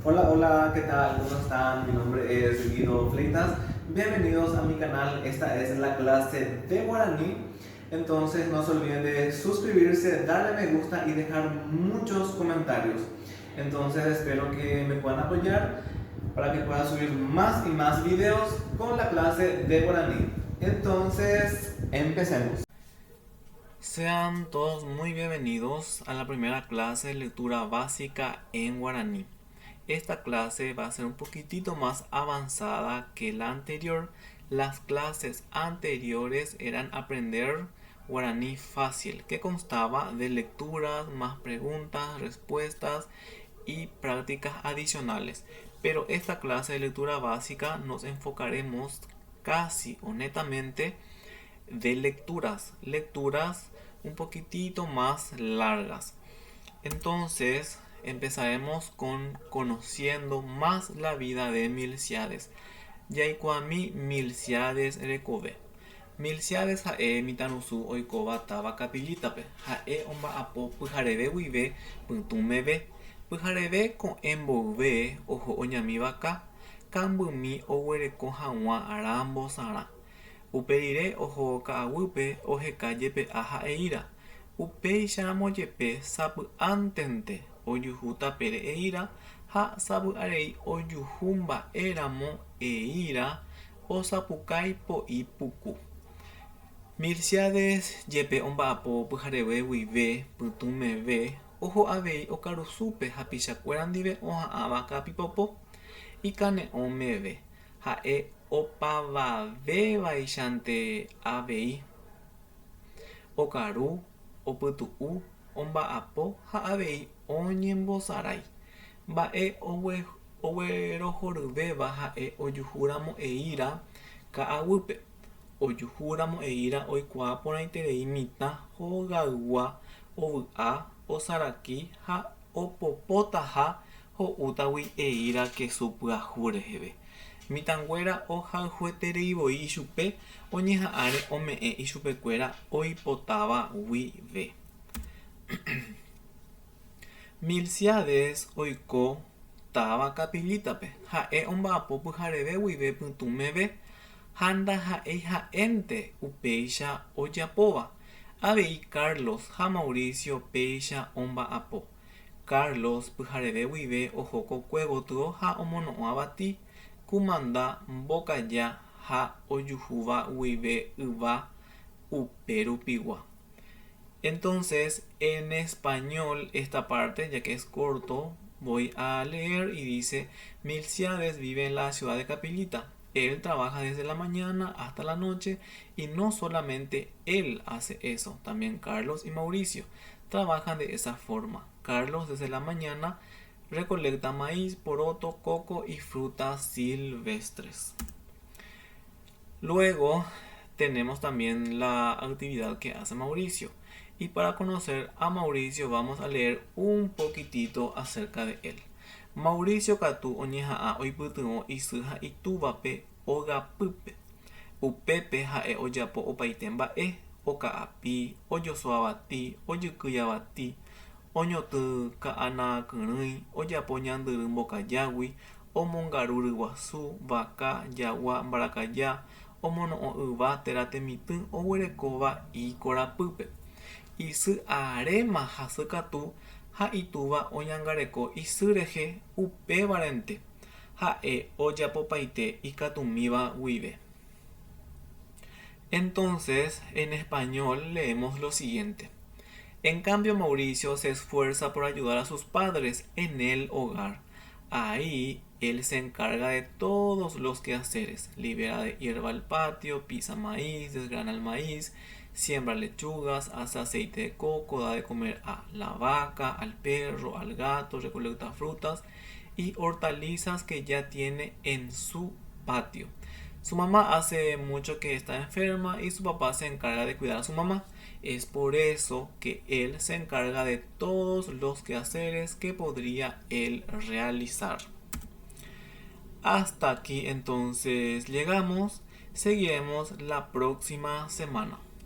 Hola, hola, ¿qué tal? ¿Cómo están? Mi nombre es Guido Fleitas. Bienvenidos a mi canal. Esta es la clase de guaraní. Entonces no se olviden de suscribirse, darle me gusta y dejar muchos comentarios. Entonces espero que me puedan apoyar para que pueda subir más y más videos con la clase de guaraní. Entonces, empecemos. Sean todos muy bienvenidos a la primera clase de lectura básica en guaraní. Esta clase va a ser un poquitito más avanzada que la anterior. Las clases anteriores eran aprender guaraní fácil, que constaba de lecturas, más preguntas, respuestas y prácticas adicionales. Pero esta clase de lectura básica nos enfocaremos casi o netamente de lecturas un poquitito más largas. Entonces empezaremos con conociendo más la vida de Milciades. Yaikuami Milciades Rekove. Milciades hae mitanusu oikova tava kapilitape. Hae omba apo pyhareve guive pytumeve. Pyhareve ko'ẽmbove oho oñami vaka. Kambými oguereko hag̃ua arambosarã. Uperire oho ka'aguýpe oheka jepe'a ha'eíra. Upéicharamo jepe sapy'ántenте ojuhu tapére eíra ha sapy'arei ojuhu mba'éramo eíra osapukái po'i puku. Milciades jepe omba'apo pyhareve guive pytumeve oho avei okarusúpe ha pichakuéra ndive oha'ãva kapipopo ikane'õ meve ha'e opavavévaichante avei okaru opytu'u omba'apo ha avei oñembosarái mba'e oguerohoryvéva ha'e ojuhúramo eíra ka'aguýpe. Ojuhúramo eíra oikuaa porãiterei mitã hogaygua ovy'a osaraki ha opopótaha ho'útagui eíra kesu pyahu reheve. Mitãnguéra ohayhuetereivoi ichupe oñeha'ãre ome'ẽ ichupekuéra oipotáva guive. Milciades oiko táva kapilítape ha'e omba'apo pyhareve guive pytumeve ha ndaha'éi ha'énte upéicha ojapóva. Avei Carlos ha Mauricio péicha omba'apo. Carlos pyhareve guive oho kokue gotyo ha omono'õ avati kumanda mbokaja ha ojuhúva guive yva upérupigua. Entonces, en español, esta parte, ya que es corto, voy a leer y dice: Milciades vive en la ciudad de Capilita. Él trabaja desde la mañana hasta la noche y no solamente él hace eso, también Carlos y Mauricio trabajan de esa forma. Carlos desde la mañana recolecta maíz, poroto, coco y frutas silvestres. Luego tenemos también la actividad que hace Mauricio. Y para conocer a Mauricio vamos a leer un poquitito acerca de él. Mauricio katu oñeha'a oipytyvõ isy ha itúvape ogapýpe. Upépe ha'e ojapo opaite mba'e, oka'api, ojoso avati, ojykýi avati, oñotỹ ka'anakyrỹi, ojapo ñandyry mbokajágui, omongaru ryguasu, vaka, jagua, mbarakaja, omono'õ yva térã temitỹ oguerekóva i korapýpe. Isy aréma hasykatu ha itúva oñangareko isy rehe upévarente ha'e ojapopaite ikatumíva guive. Entonces, en español leemos lo siguiente. En cambio, Mauricio se esfuerza por ayudar a sus padres en el hogar. Ahí él se encarga de todos los quehaceres. Libera de hierba el patio, pisa maíz, desgrana el maíz, siembra lechugas, hace aceite de coco, da de comer a la vaca, al perro, al gato, recolecta frutas y hortalizas que ya tiene en su patio. Su mamá hace mucho que está enferma y su papá se encarga de cuidar a su mamá. Es por eso que él se encarga de todos los quehaceres que podría él realizar. Hasta aquí entonces llegamos. Seguiremos la próxima semana.